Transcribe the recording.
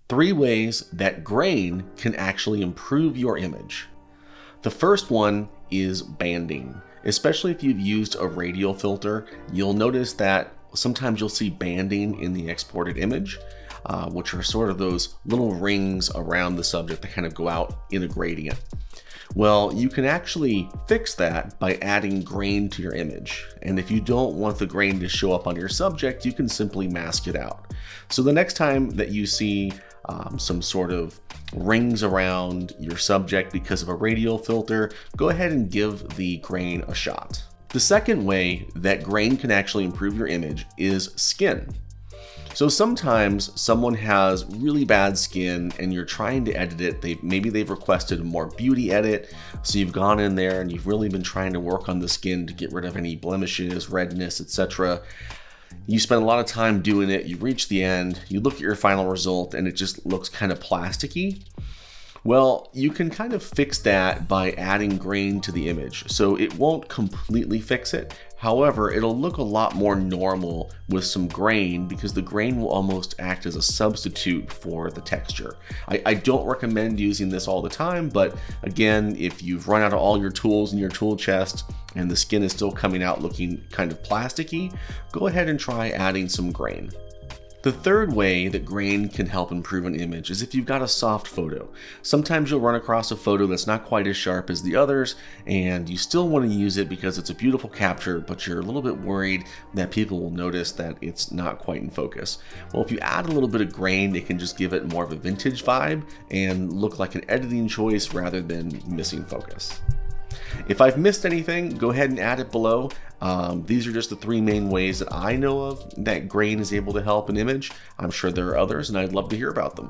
3 ways that grain can actually improve your image. The first one is banding. Especially if you've used a radial filter, you'll notice that sometimes you'll see banding in the exported image, which are sort of those little rings around the subject that kind of go out in a gradient. Well, you can actually fix that by adding grain to your image. And if you don't want the grain to show up on your subject, you can simply mask it out. So the next time that you see some sort of rings around your subject because of a radial filter, go ahead and give the grain a shot. The second way that grain can actually improve your image is skin. So sometimes someone has really bad skin and you're trying to edit it. Maybe they've requested a more beauty edit. So you've gone in there and you've really been trying to work on the skin to get rid of any blemishes, redness, etc. You spend a lot of time doing it. You reach the end, you look at your final result and it just looks kind of plasticky. Well, you can kind of fix that by adding grain to the image. So it won't completely fix it. However, it'll look a lot more normal with some grain because the grain will almost act as a substitute for the texture. I don't recommend using this all the time, but again, if you've run out of all your tools in your tool chest and the skin is still coming out looking kind of plasticky, go ahead and try adding some grain. The third way that grain can help improve an image is if you've got a soft photo. Sometimes you'll run across a photo that's not quite as sharp as the others, and you still want to use it because it's a beautiful capture, but you're a little bit worried that people will notice that it's not quite in focus. Well, if you add a little bit of grain, it can just give it more of a vintage vibe and look like an editing choice rather than missing focus. If I've missed anything, go ahead and add it below. These are just the 3 main ways that I know of that grain is able to help an image. I'm sure there are others and I'd love to hear about them.